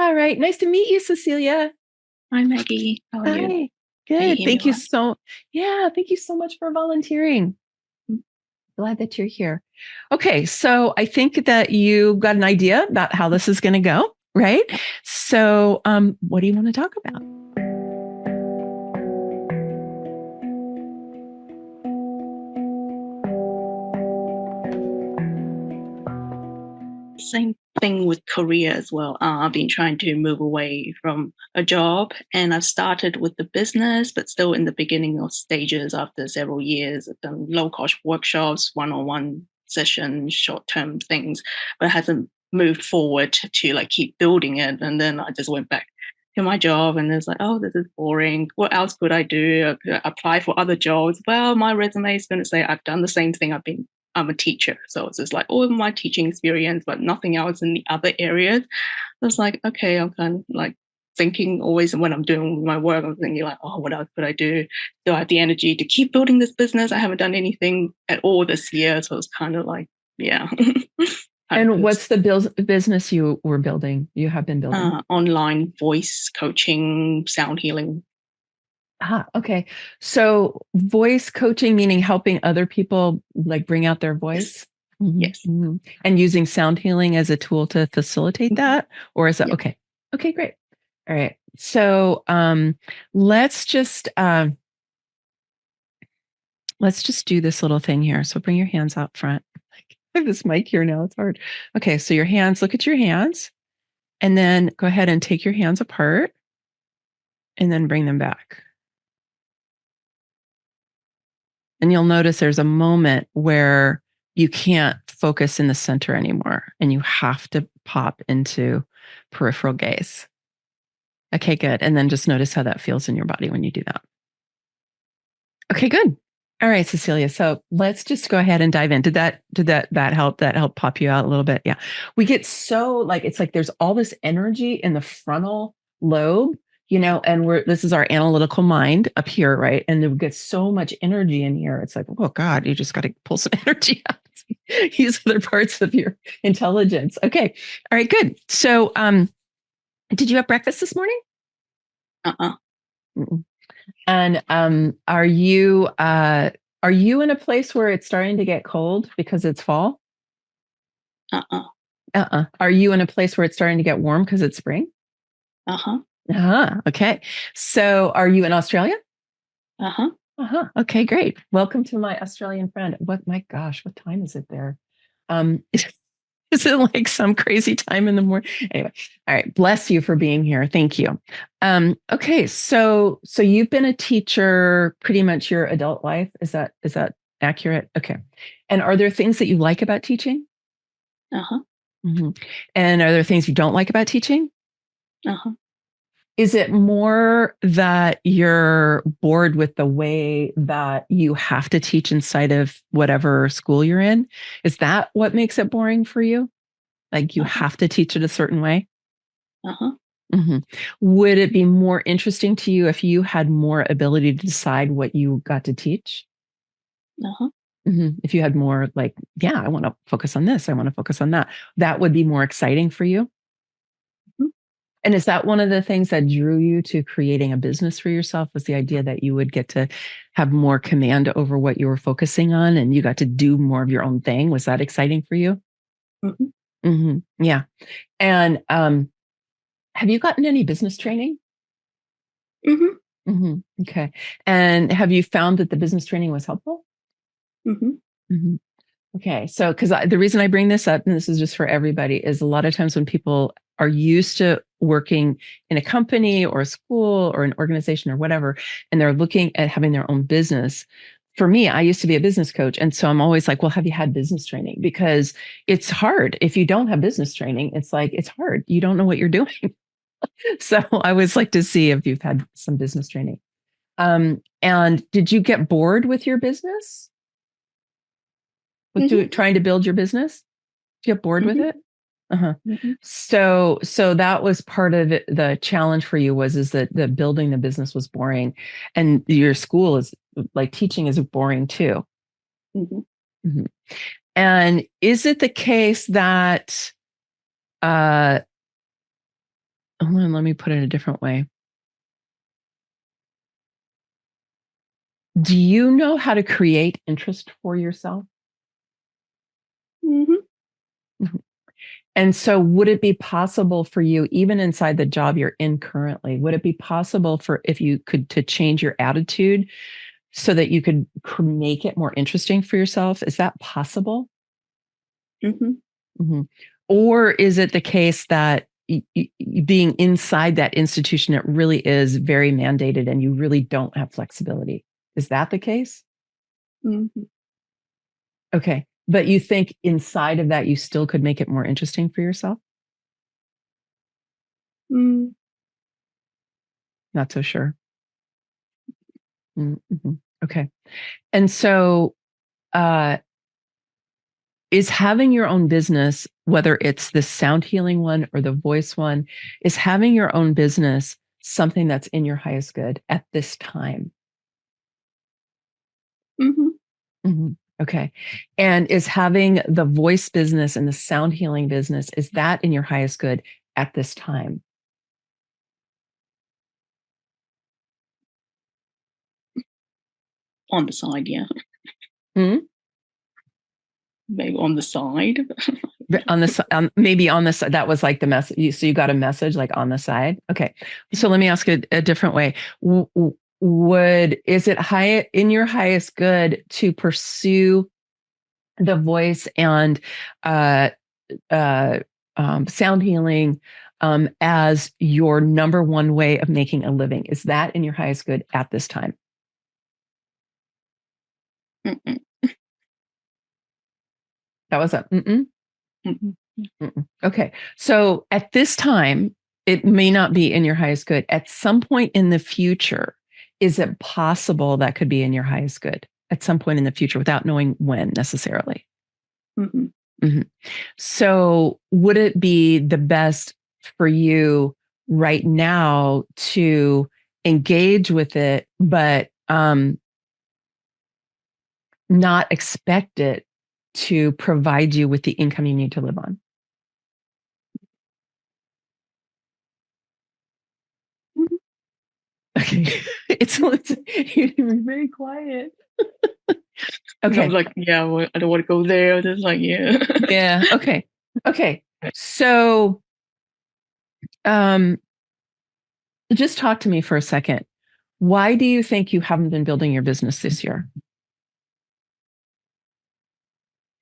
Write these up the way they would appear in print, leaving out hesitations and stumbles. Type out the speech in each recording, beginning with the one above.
All right. Nice to meet you, Cecilia. Hi, Maggie. How are you? Hi. Can you Good. hear me Thank you well? so, yeah, thank you so much for volunteering. Glad that you're here. Okay, so I think that you got an idea about how this is going to go, right? Yep. So, what do you want to talk about? Same thing with career as well. I've been trying to move away from a job, and I've started with the business, but still in the beginning of stages after several years. I've done low-cost workshops, one-on-one sessions, short-term things, but it hasn't moved forward to like keep building it. And then I just went back to my job, and it's like, oh, this is boring. What else could I do? I could apply for other jobs. Well, my resume is going to say I've done the same thing. I'm a teacher. So it's just like all of my teaching experience, but nothing else in the other areas. So it's like, okay, I'm kind of like thinking always when I'm doing my work, I'm thinking like, oh, what else could I do? Do I have the energy to keep building this business? I haven't done anything at all this year. So it's kind of like, yeah. And what's the business you were building? You have been building? Online voice coaching, sound healing. Okay. So voice coaching, meaning helping other people like bring out their voice? Yes. And using sound healing as a tool to facilitate that? Or is that okay? Okay, great. All right. So let's just do this little thing here. So bring your hands out front. I have this mic here now. It's hard. Okay, so your hands, look at your hands, and then go ahead and take your hands apart and then bring them back. And you'll notice there's a moment where you can't focus in the center anymore, and you have to pop into peripheral gaze. Okay, good. And then just notice how that feels in your body when you do that. Okay, good. All right, Cecilia. So let's just go ahead and dive in. Did that help? That help pop you out a little bit? Yeah. We get so like, it's like there's all this energy in the frontal lobe, and this is our analytical mind up here, right? And we get so much energy in here. It's like, oh God, you just got to pull some energy out. Use other parts of your intelligence. Okay. All right, good. So did you have breakfast this morning? And are you in a place where it's starting to get cold because it's fall? Are you in a place where it's starting to get warm because it's spring? Okay. So are you in Australia? Okay, great. Welcome to my Australian friend. My gosh, what time is it there? Is it like some crazy time in the morning? Anyway, all right. Bless you for being here. Thank you. Okay, so you've been a teacher pretty much your adult life. Is that accurate? Okay. And are there things that you like about teaching? And are there things you don't like about teaching? Is it more that you're bored with the way that you have to teach inside of whatever school you're in? Is that what makes it boring for you? Like you have to teach it a certain way? Would it be more interesting to you if you had more ability to decide what you got to teach? If you had more like, yeah, I want to focus on this, I want to focus on that, that would be more exciting for you? And is that one of the things that drew you to creating a business for yourself, was the idea that you would get to have more command over what you were focusing on and you got to do more of your own thing? Was that exciting for you? Yeah. And have you gotten any business training? Okay. And have you found that the business training was helpful? Okay. So, because the reason I bring this up, and this is just for everybody, is a lot of times when people are used to working in a company or a school or an organization or whatever, and they're looking at having their own business. For me, I used to be a business coach. And so I'm always like, well, have you had business training? Because it's hard. If you don't have business training, it's like, it's hard. You don't know what you're doing. So I always like to see if you've had some business training. And did you get bored with your business? With trying to build your business? Did you get bored with it? So that was part of it. The challenge for you is that the building the business was boring, and your school is like teaching is boring too. And is it the case that hold on, let me put it a different way. Do you know how to create interest for yourself? Mm-hmm. Mhm. And so would it be possible for you, even inside the job you're in currently, would it be possible for if you could to change your attitude so that you could make it more interesting for yourself? Is that possible? Mm-hmm. Mhm. Or is it the case that being inside that institution, it really is very mandated and you really don't have flexibility? Is that the case? Mm-hmm. Okay. But you think inside of that, you still could make it more interesting for yourself? Mm-hmm. Not so sure. Mhm. Okay. And so, uh, is having your own business, whether it's the sound healing one or the voice one, is having your own business something that's in your highest good at this time? Mm-hmm. Mhm. Okay. And is having the voice business and the sound healing business, is that in your highest good at this time? On the side, yeah. Hmm? Maybe on the side. On the maybe on the side, that was like the message. So you got a message like on the side. Okay. So let me ask it a different way. Would is it high in your highest good to pursue the voice and uh, uh, sound healing as your number one way of making a living? Is that in your highest good at this time? Mm-mm. That was a mm-mm. Mm-mm. Mm-mm. Okay. So at this time, it may not be in your highest good. At some point in the future, is it possible that could be in your highest good at some point in the future without knowing when necessarily? Mm-hmm. Mhm. So would it be the best for you right now to engage with it, but not expect it to provide you with the income you need to live on? Mm-hmm. Okay. You're very quiet. And I'm Okay. like, yeah, well, I don't want to go there. Just like, yeah. Yeah. Okay. Okay. So, um, just talk to me for a second. Why do you think you haven't been building your business this year?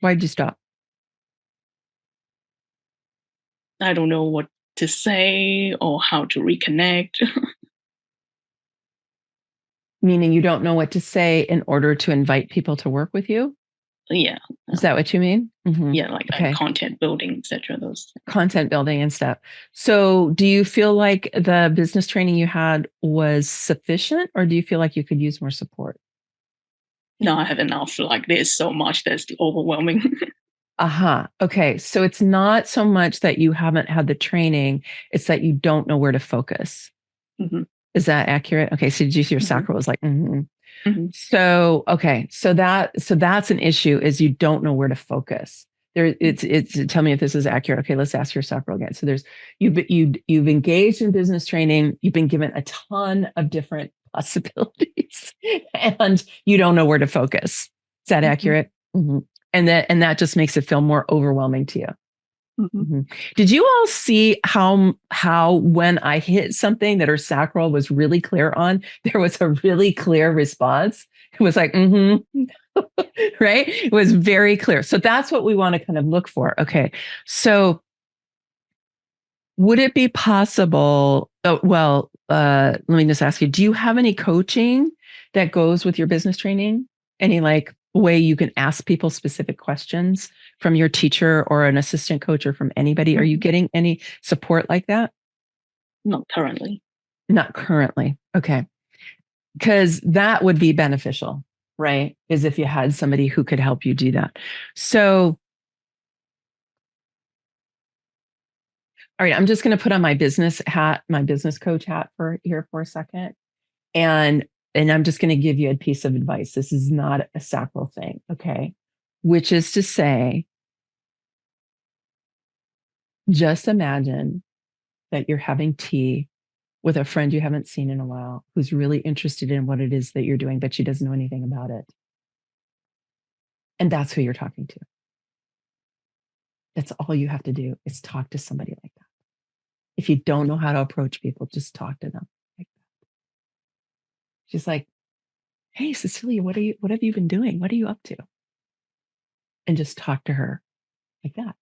Why'd you stop? I don't know what to say or how to reconnect. Meaning you don't know what to say in order to invite people to work with you? Yeah. Is that what you mean? Mhm. Yeah, like Okay. content building, etc. Those. Content building and stuff. So, do you feel like the business training you had was sufficient, or do you feel like you could use more support? No, I have enough. Like there's so much that's overwhelming. Aha. Okay. So it's not so much that you haven't had the training, it's that you don't know where to focus. Hmm. Is that accurate? Okay. So did you see your Hmm. sacral was like, mhm. Hmm. So, okay. So that's an issue is you don't know where to focus. There, it's tell me if this is accurate. Okay, let's ask your sacral again. So there's you've engaged in business training, you've been given a ton of different possibilities, and you don't know where to focus. Is that Hmm. accurate? Mhm. And that just makes it feel more overwhelming to you. Hmm. Mhm. Did you all see how when I hit something that her sacral was really clear on, there was a really clear response? It was like, mm-hmm. Right? It was very clear. So that's what we want to kind of look for. Okay. So would it be possible? Oh, well, let me just ask you, do you have any coaching that goes with your business training? Any like way you can ask people specific questions from your teacher or an assistant coach or from anybody? Are you Hmm. getting any support like that? Not currently. Not currently. Okay. Because that would be beneficial, right? Is if you had somebody who could help you do that. So, all right, I'm just going to put on my business hat, my business coach hat for here for a second. And I'm just going to give you a piece of advice. This is not a sacral thing, okay? Which is to say, just imagine that you're having tea with a friend you haven't seen in a while who's really interested in what it is that you're doing, but she doesn't know anything about it. And that's who you're talking to. That's all you have to do is talk to somebody like that. If you don't know how to approach people, just talk to them like that. She's like, hey, Cecilia, what have you been doing? What are you up to? And just talk to her like that.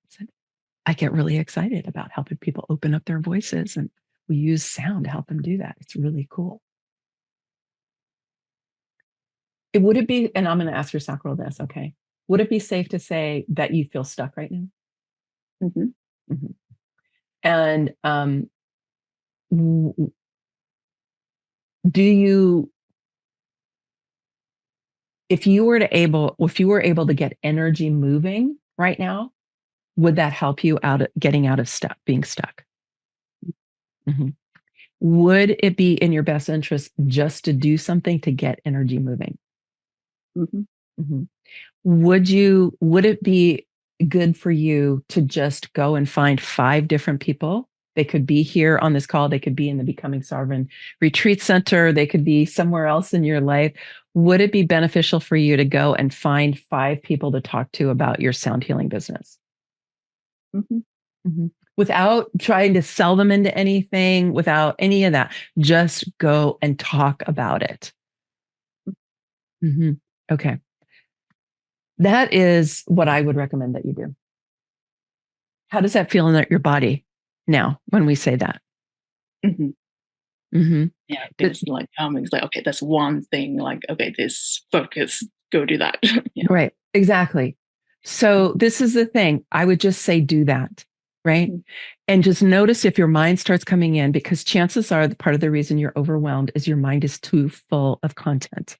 I get really excited about helping people open up their voices, and we use sound to help them do that. It's really cool. Would it be, and I'm going to ask your sacral this, okay? Would it be safe to say that you feel stuck right now? Mm-hmm. Mm-hmm. And do you, if you were able to get energy moving right now, would that help you out of getting out of being stuck? Mm-hmm. Would it be in your best interest just to do something to get energy moving? Mm-hmm. Mm-hmm. Would it be good for you to just go and find 5 different people? They could be here on this call. They could be in the Becoming Sovereign Retreat Center. They could be somewhere else in your life. Would it be beneficial for you to go and find 5 people to talk to about your sound healing business? Mm-hmm. Mm-hmm. Without trying to sell them into anything, without any of that, just go and talk about it. Mm-hmm. Okay. That is what I would recommend that you do. How does that feel in your body now when we say that? Mm-hmm. Mm-hmm. Yeah, it's like it's like, okay, that's one thing. Like, okay, this focus, go do that. Yeah. Right. Exactly. So this is the thing. I would just say do that. Right. Mm-hmm. And just notice if your mind starts coming in, because chances are part of the reason you're overwhelmed is your mind is too full of content.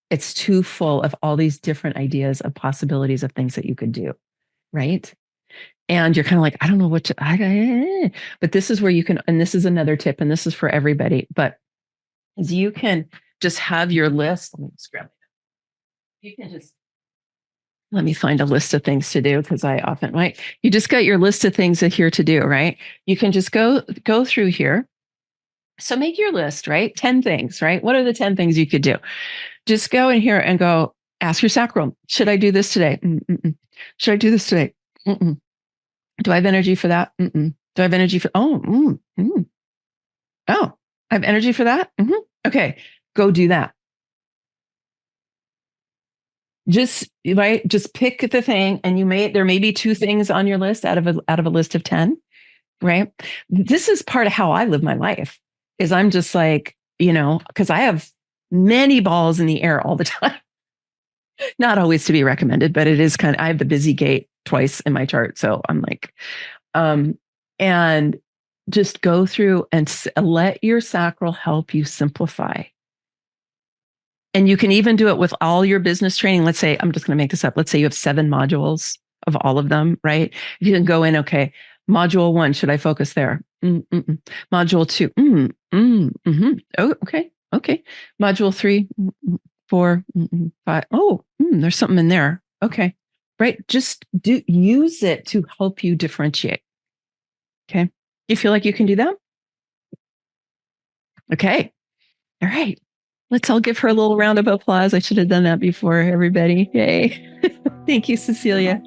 It's too full of all these different ideas of possibilities of things that you could do. Right. And you're kind of like, I don't know what to, but this is where you can, and this is another tip, and this is for everybody, but is you can just have your list. Let me just grab it. You can just, let me find a list of things to do, because I often, right? You just got your list of things here to do, right? You can just go through here. So make your list, right? 10 things, right? What are the 10 things you could do? Just go in here and go, ask your sacral, should I do this today? Mm-mm. Should I do this today? Mm-mm. Do I have energy for that? Mm-mm. Do I have energy for, oh, oh, I have energy for that? Mm-hmm. Okay, go do that. Just right, just pick the thing, and there may be 2 things on your list out of a list of 10, right? This is part of how I live my life, is I'm just like, because I have many balls in the air all the time. Not always to be recommended, but it is I have the busy gate twice in my chart. So I'm like, and just go through and let your sacral help you simplify. And you can even do it with all your business training. Let's say, I'm just going to make this up. Let's say you have 7 modules of all of them, right? You can go in, okay, module 1, should I focus there? Module 2, oh, okay. Module 3, 4, 5. Oh, there's something in there. Okay, right. Just use it to help you differentiate. Okay. You feel like you can do that? Okay. All right. Let's all give her a little round of applause. I should have done that before, everybody. Yay. Thank you, Cecilia.